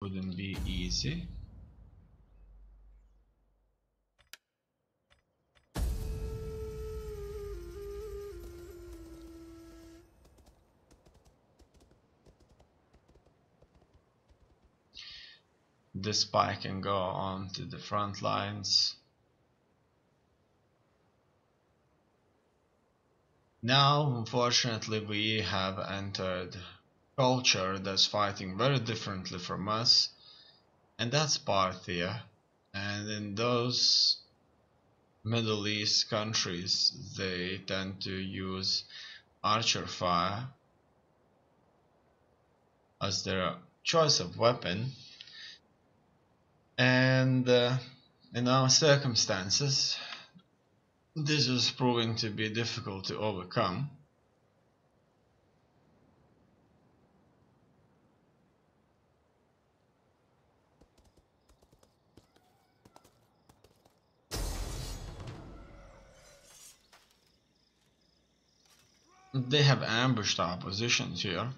Wouldn't be easy. This spy can go on to the front lines. Now, unfortunately, we have entered culture that's fighting very differently from us, and that's Parthia. And in those Middle East countries, they tend to use archer fire as their choice of weapon. And in our circumstances, this is proving to be difficult to overcome. They have ambushed our positions here.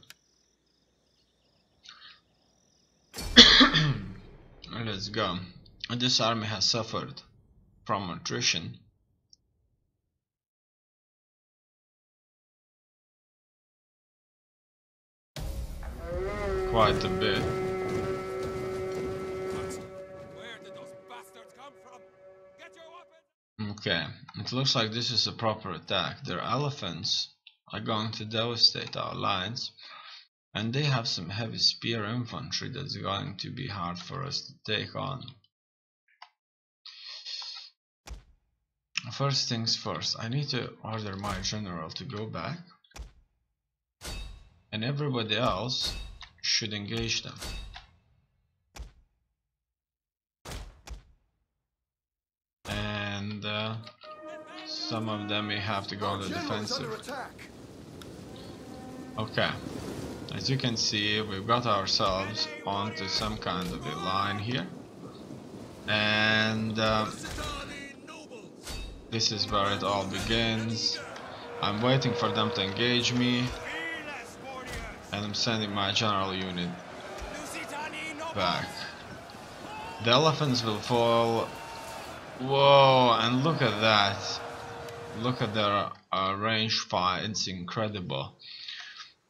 Let's go. This army has suffered from attrition. Quite a bit. Where did those bastards come from? Get your weapons! Okay, it looks like this is a proper attack. Their elephants are going to devastate our lines, and they have some heavy spear infantry that's going to be hard for us to take on. First things first, I need to order my general to go back, and everybody else should engage them. And some of them may have to go on the defensive. Okay, as you can see, we've got ourselves onto some kind of a line here, and this is where it all begins. I'm waiting for them to engage me, and I'm sending my general unit back. The elephants will fall. Whoa, and look at that. Look at their range fire, it's incredible.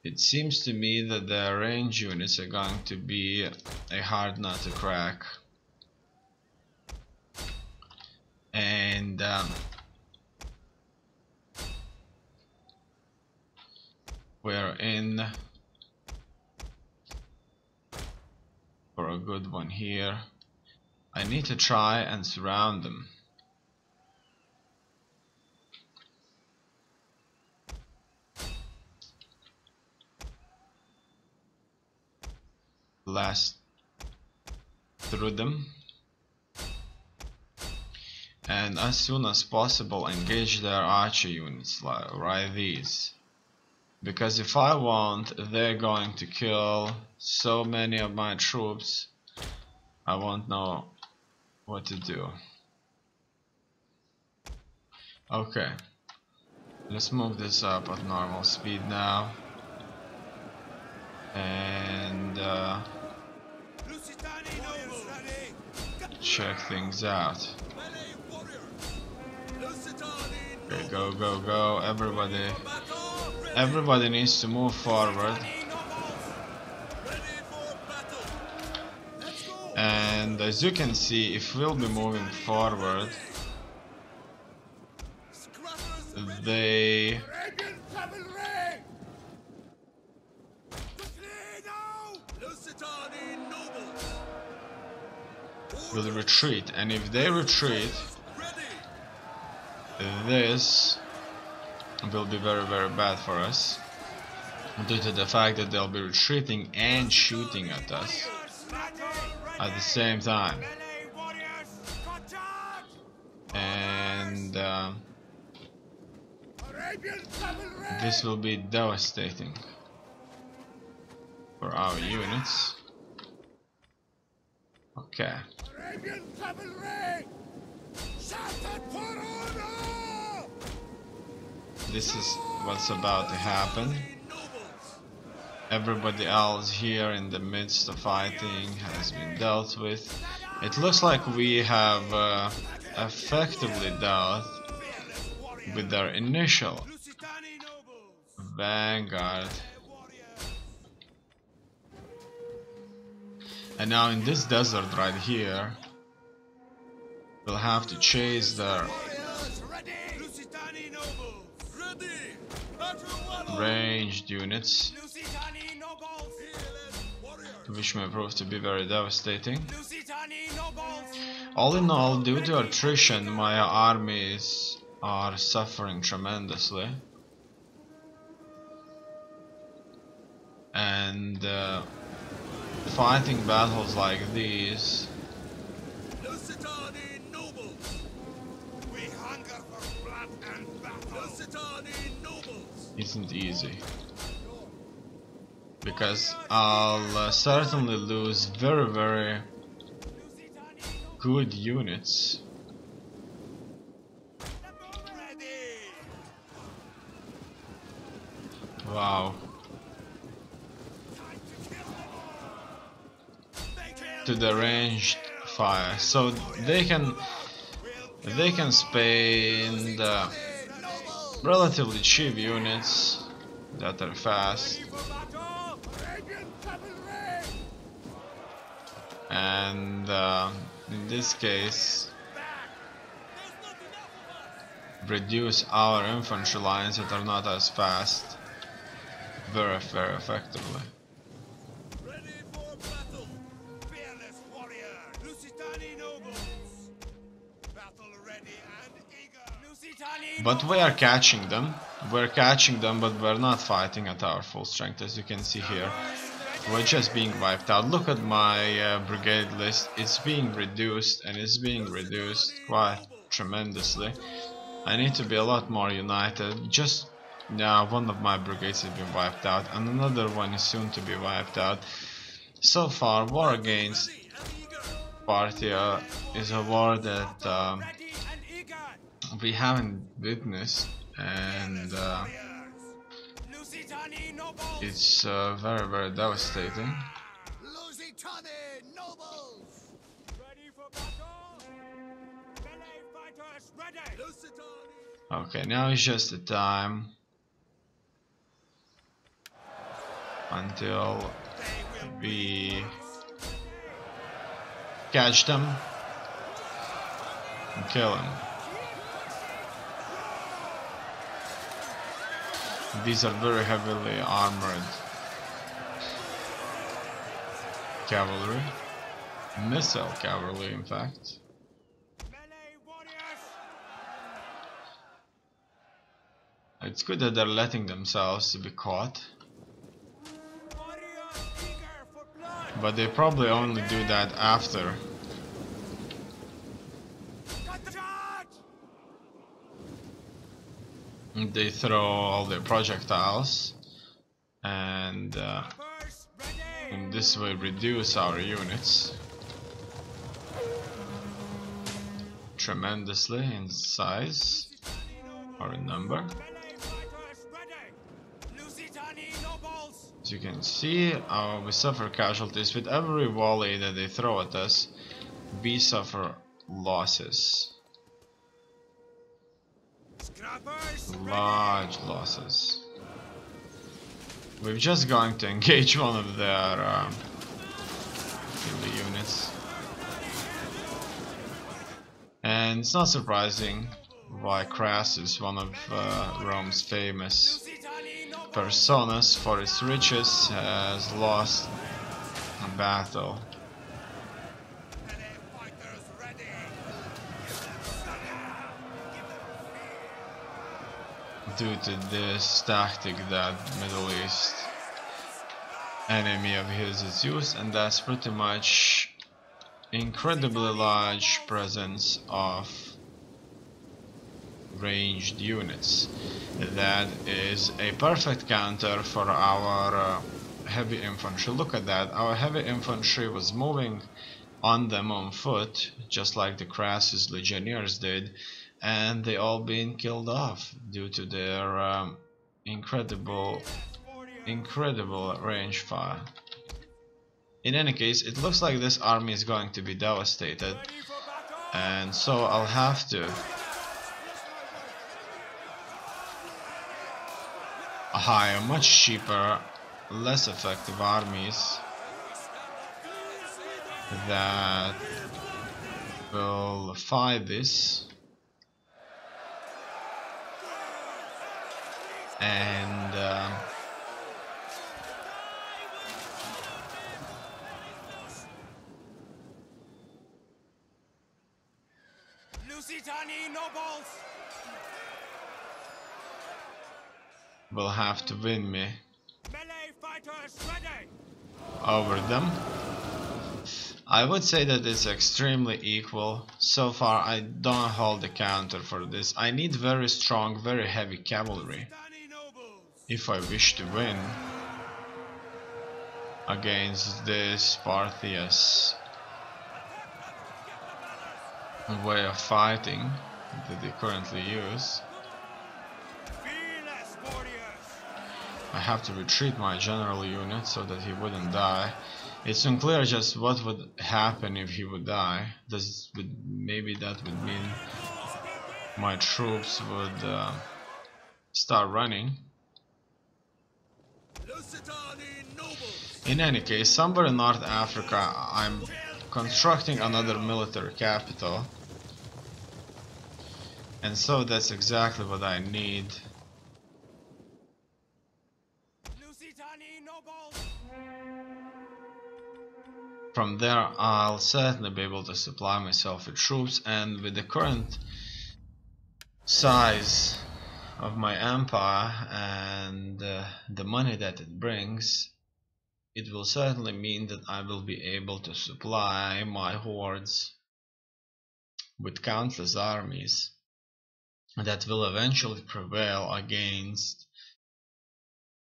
It seems to me that their range units are going to be a hard nut to crack. And we're in for a good one here. I need to try and surround them. Blast through them, and as soon as possible engage their archer units, like right these, because if I want, they're going to kill so many of my troops, I won't know what to do. Okay, let's move this up at normal speed now, and check things out. Okay, go, go, go, everybody needs to move forward. And as you can see, if we'll be moving forward, they will retreat, and if they retreat, this will be very, very bad for us, due to the fact that they'll be retreating and shooting at us at the same time. And this will be devastating for our units. Okay. This is what's about to happen. Everybody else here in the midst of fighting has been dealt with. It looks like we have effectively dealt with their initial vanguard. And now in this desert right here, we'll have to chase their ranged units, which may prove to be very devastating. All in all, due to attrition, my armies are suffering tremendously. And fighting battles like these isn't easy, because I'll certainly lose very good units. Wow. To the ranged fire, so they can spend relatively cheap units that are fast, and in this case reduce our infantry lines that are not as fast very effectively. But we are catching them. We're catching them, but we're not fighting at our full strength, as you can see here. We're just being wiped out. Look at my brigade list. It's being reduced, and it's being reduced quite tremendously. I need to be a lot more united. Just now, one of my brigades has been wiped out, and another one is soon to be wiped out. So far, war against Parthia is a war that we haven't witnessed, and it's very devastating. Okay, now it's just the time until we catch them and kill them. These are very heavily armored cavalry, missile cavalry in fact. It's good that they're letting themselves be caught, but they probably only do that after. They throw all their projectiles, and in this way reduce our units tremendously in size or in number. As you can see, we suffer casualties. With every volley that they throw at us, we suffer losses. Large losses. We're just going to engage one of their units. And it's not surprising why Crassus, one of Rome's famous personas for its riches, has lost a battle. Due to this tactic that Middle East enemy of his is used, and that's pretty much incredibly large presence of ranged units. That is a perfect counter for our heavy infantry. Look at that, our heavy infantry was moving on them on foot, just like the Crassus legionnaires did, and they all been killed off due to their incredible incredible range fire. In any case, it looks like this army is going to be devastated, Ready for battle? and so I'll have to hire much cheaper, less effective armies that will fight this, and Lusitani nobles! will have to win me Melee fighters ready! over them. I would say that it's extremely equal. So far I don't hold the counter for this. I need very strong, very heavy cavalry Lusitani nobles! if I wish to win against this Parthias way of fighting that they currently use. Fearless warriors! I have to retreat my general unit so that he wouldn't die. It's unclear just what would happen if he would die. Maybe that would mean my troops would start running. Lusitani nobles! In any case, somewhere in North Africa I'm constructing another military capital, and so that's exactly what I need. Lusitani nobles! From there I'll certainly be able to supply myself with troops, and with the current size of my empire and the money that it brings, it will certainly mean that I will be able to supply my hordes with countless armies that will eventually prevail against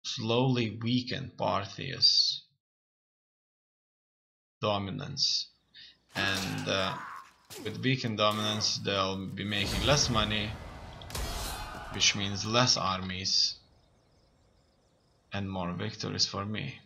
slowly weakened Parthia's dominance. And with weakened dominance they'll be making less money, which means less armies and more victories for me.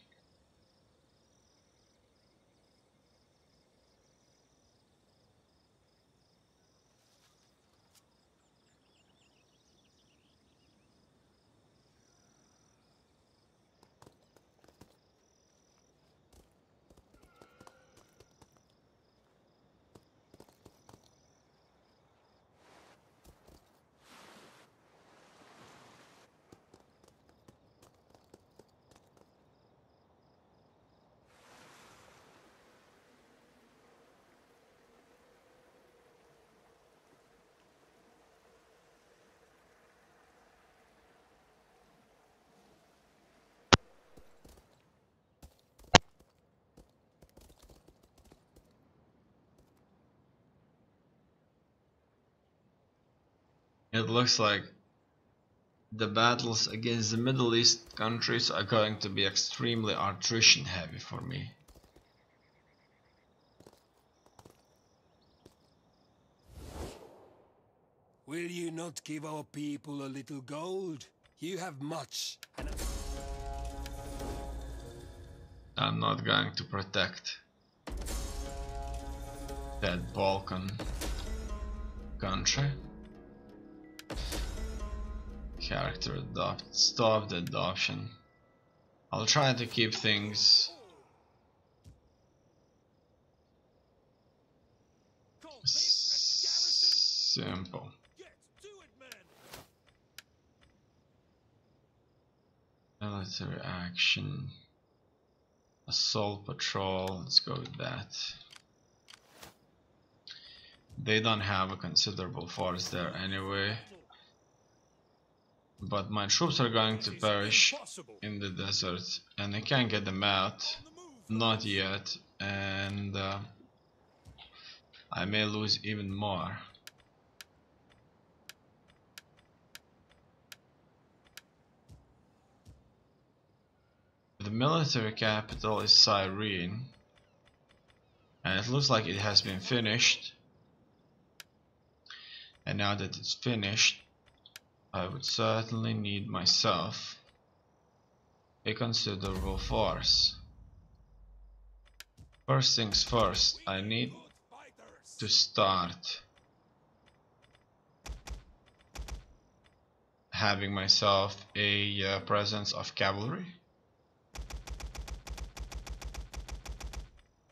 It looks like the battles against the Middle East countries are going to be extremely attrition heavy for me. Will you not give our people a little gold? You have much, and I'm not going to protect that Balkan country. Character adopt. Stop the adoption. I'll try to keep things call this a garrison. simple. Get to it, men! Military action. Assault patrol. Let's go with that. They don't have a considerable force there anyway. But my troops are going to perish in the desert, and I can't get them out. Not yet. And I may lose even more. The military capital is Cyrene, and it looks like it has been finished. And now that it's finished, I would certainly need myself a considerable force. First things first, I need to start having myself a presence of cavalry.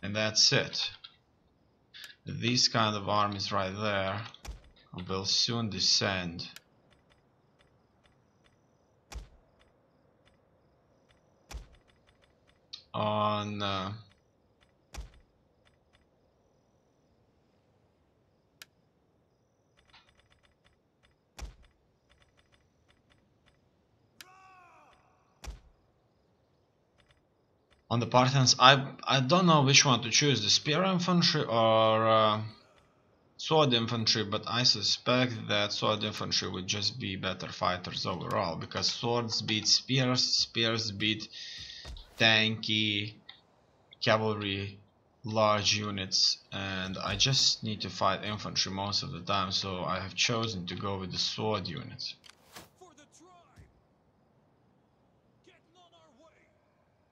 And that's it. These kind of armies right there will soon descend on the Parthians. I don't know which one to choose, the spear infantry or sword infantry, but I suspect that sword infantry would just be better fighters overall, because swords beat spears, spears beat tanky cavalry large units, and I just need to fight infantry most of the time, so I have chosen to go with the sword units.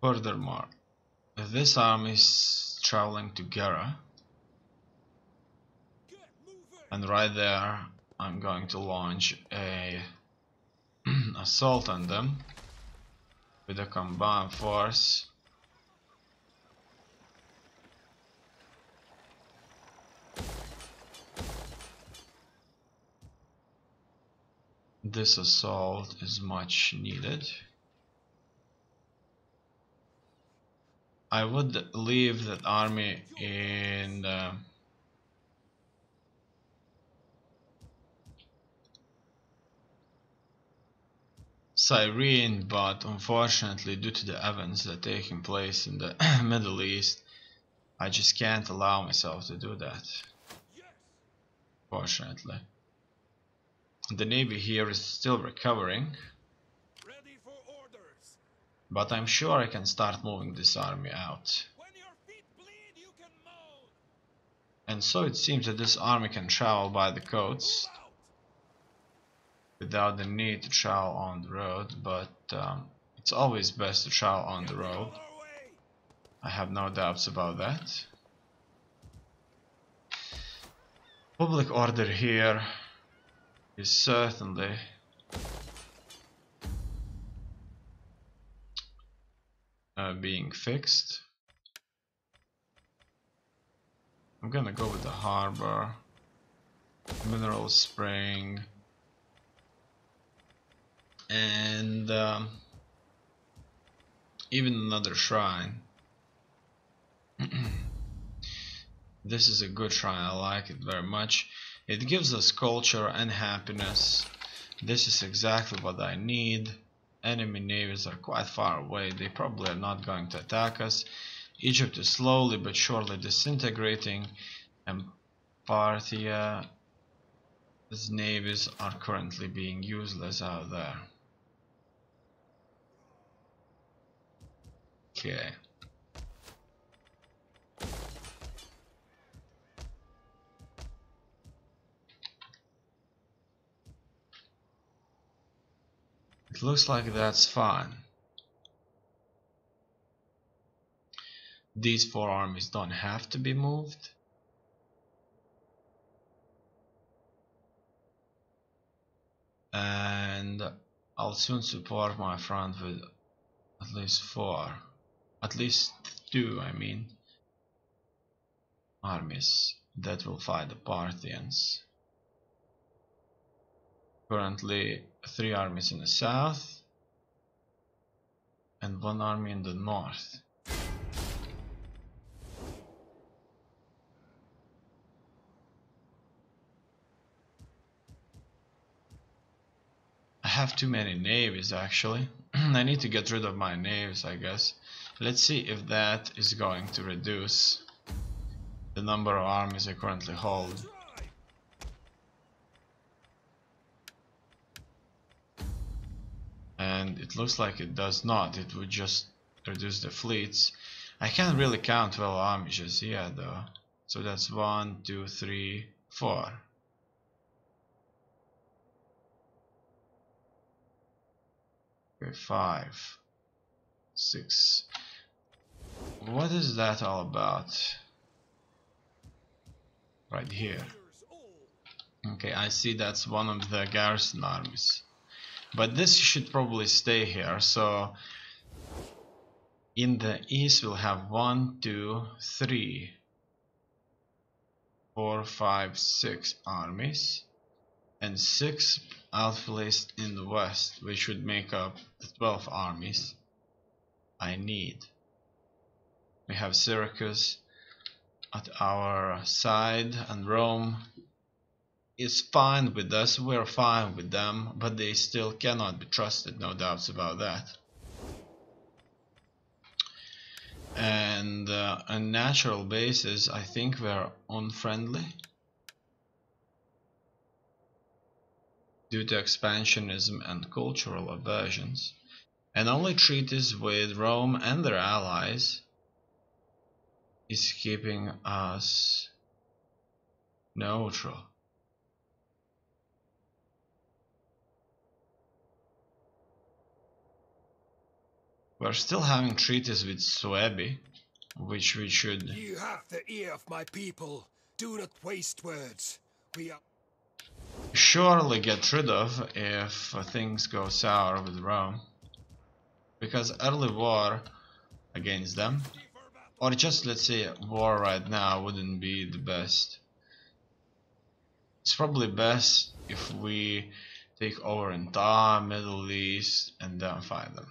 Furthermore, if this army is traveling to Gera, and right there I'm going to launch a assault on them with a combined force. This assault is much needed. I would leave that army in Cyrene, but unfortunately, due to the events that are taking place in the Middle East, I just can't allow myself to do that. Fortunately. The navy here is still recovering, but I'm sure I can start moving this army out. And so it seems that this army can travel by the coast without the need to travel on the road, but it's always best to travel on the road. I have no doubts about that. Public order here is certainly being fixed. I'm gonna go with the harbor, mineral spring, and even another shrine. This is a good shrine, I like it very much. It gives us culture and happiness. This is exactly what I need. Enemy navies are quite far away, they probably are not going to attack us. Egypt is slowly but surely disintegrating, and Parthia's navies are currently being useless out there. Okay. It looks like that's fine. These four armies don't have to be moved. And I'll soon support my front with at least two, I mean, armies that will fight the Parthians. Currently 3 armies in the south and 1 army in the north. I have too many navies actually. I need to get rid of my navies, I guess. Let's see if that is going to reduce the number of armies I currently hold. And it looks like it does not. It would just reduce the fleets. I can't really count 12 armies just yet though. So that's 1, 2, 3, 4. Okay, 5. 6. What is that all about? Right here. Okay, I see that's one of the garrison armies. But this should probably stay here, so in the east we'll have 1, 2, 3, 4, 5, 6 armies, and 6 outplaced in the west, which would make up the 12 armies I need. We have Syracuse at our side, and Rome is fine with us, we're fine with them, but they still cannot be trusted, no doubts about that. And on natural basis, I think we're unfriendly due to expansionism and cultural aversions, and only treaties with Rome and their allies is keeping us neutral. We're still having treaties with Suebi, which we should... You have the ear of my people. Do not waste words. We are... surely get rid of if things go sour with Rome. Because early war against them, or just let's say war right now, wouldn't be the best. It's probably best if we take over entire Middle East and then fight them.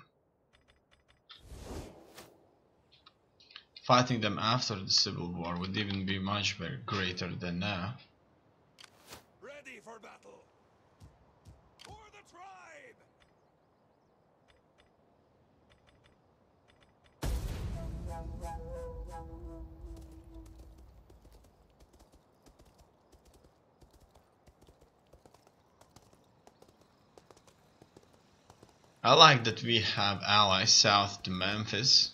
Fighting them after the Civil War would even be much greater than now. Ready for battle. For the tribe. I like that we have allies south to Memphis.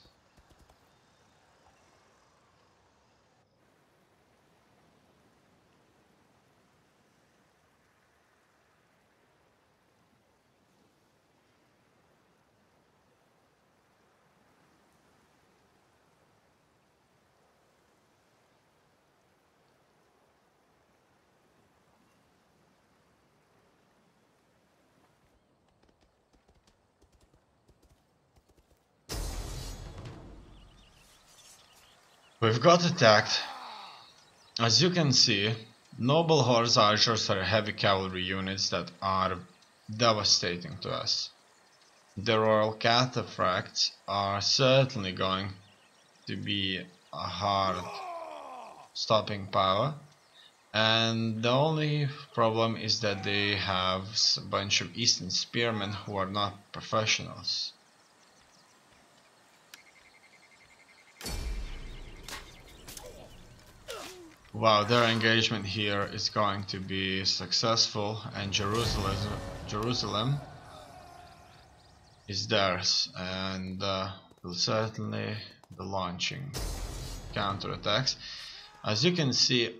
We've got attacked. As you can see, noble horse archers are heavy cavalry units that are devastating to us. The royal cataphracts are certainly going to be a hard stopping power, and the only problem is that they have a bunch of eastern spearmen who are not professionals. Wow, their engagement here is going to be successful, and Jerusalem is theirs, and will certainly be launching counterattacks. As you can see,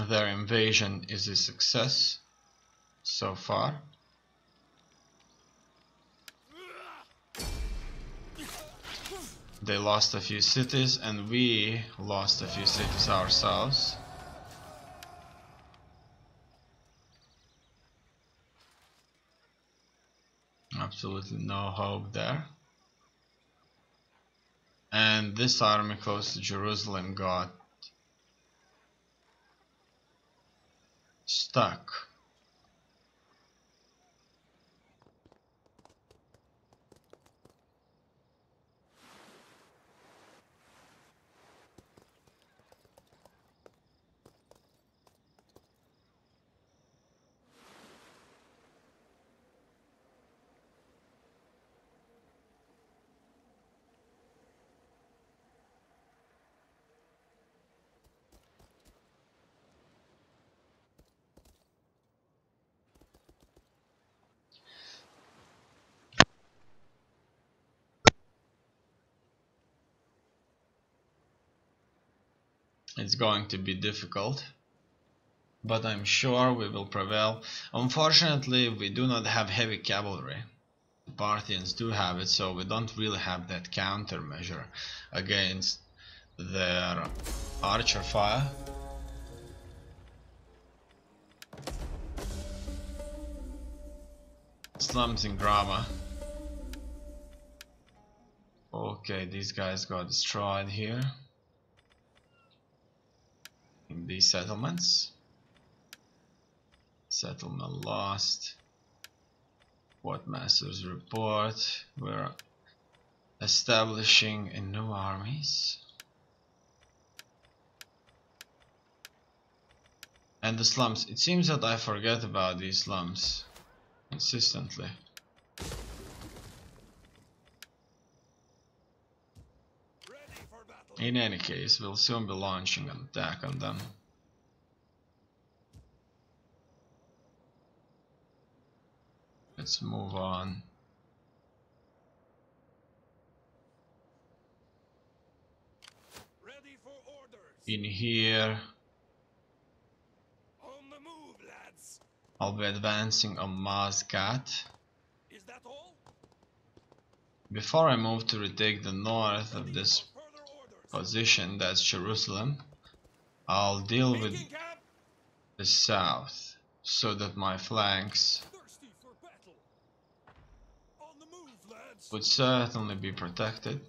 their invasion is a success so far. They lost a few cities, and we lost a few cities ourselves. Absolutely no hope there. And this army close to Jerusalem got stuck. It's going to be difficult, but I'm sure we will prevail. Unfortunately, we do not have heavy cavalry The Parthians do have it, so we don't really have that countermeasure against their archer fire. Slums in Grama. Okay, these guys got destroyed here in these settlements. Settlement lost. What Masters report? We're establishing a new armies. And the slums. It seems that I forget about these slums consistently. In any case, we'll soon be launching an attack on them. Let's move on. Ready for orders. In here, On the move, lads. I'll be advancing on Mazgat. Is that all? Before I move to retake the north of this Further orders. position, that's Jerusalem, I'll deal with Making camp. the south, so that my flanks Thirsty for battle. On the move, lads. would certainly be protected.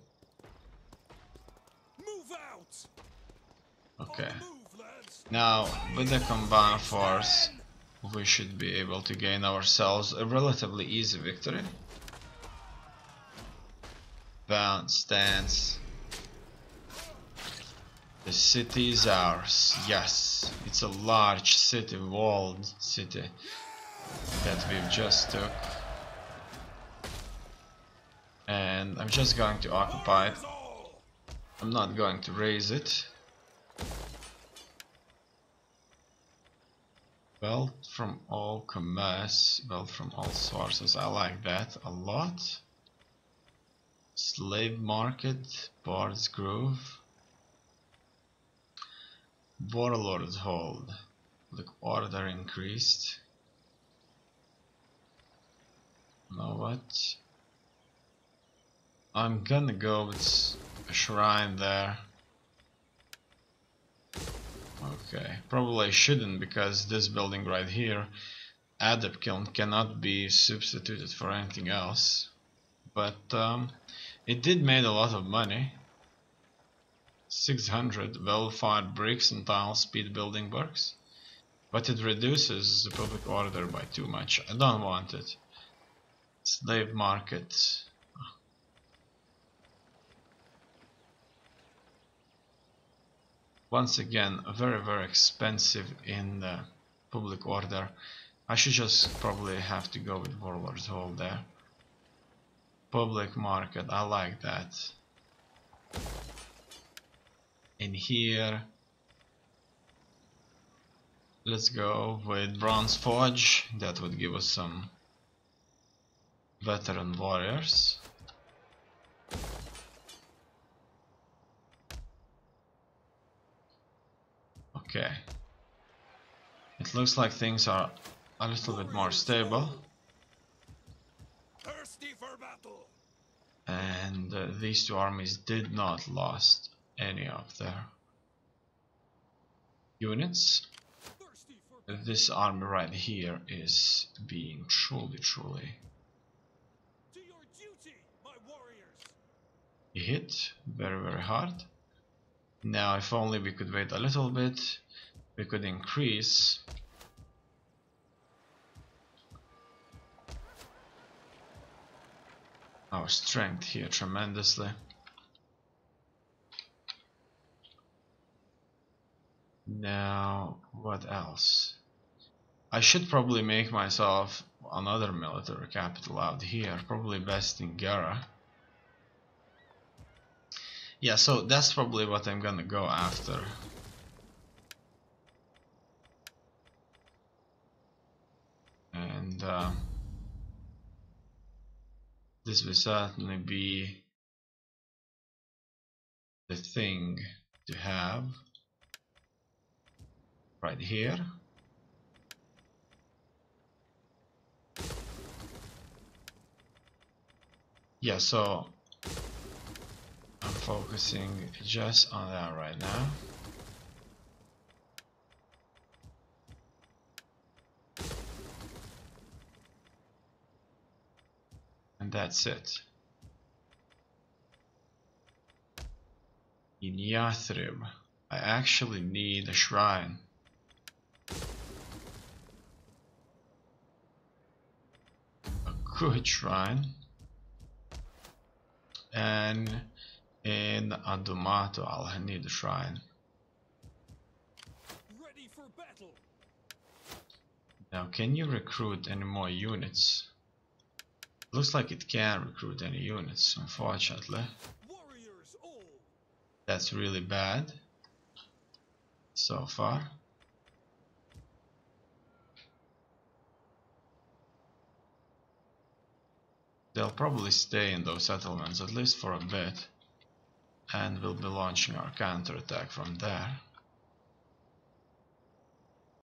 Move out. Okay. On the move, lads. Now, with the combined force, we should be able to gain ourselves a relatively easy victory. Bound stance. The city is ours. Yes, it's a large city, walled city that we've just took. And I'm just going to occupy it. I'm not going to raise it. Wealth from all commerce, wealth from all sources. I like that a lot. Slave market, Bard's Grove. Warlord's Hold. The order increased. You know what? I'm gonna go with a shrine there. Okay, probably I shouldn't, because this building right here, Adept Kiln, cannot be substituted for anything else. But it did make a lot of money. 600 well-fired bricks and tile speed building works. But it reduces the public order by too much. I don't want it. Slave market. Once again, very expensive in the public order. I should just probably have to go with Warlord's Hall there. Public market, I like that. In here, let's go with Bronze Forge. That would give us some veteran warriors. Okay. It looks like things are a little bit more stable. Thirsty for battle. And these two armies did not lost any of their units. Thirsty for This army right here is being truly to your duty, my warriors. hit very hard. Now if only we could wait a little bit, we could increase our strength here tremendously. Now what else? I should probably make myself another military capital out here, probably best in Gara. Yeah, so that's probably what I'm gonna go after. And this will certainly be the thing to have right here. Yeah, so I'm focusing just on that right now. And that's it. In Yathrib, I actually need a shrine. A good shrine. And in Adumato, I'll need a shrine. Ready for battle. Now, can you recruit any more units? Looks like it can't recruit any units, unfortunately. Warriors all. That's really bad so far. They'll probably stay in those settlements at least for a bit, and we'll be launching our counterattack from there.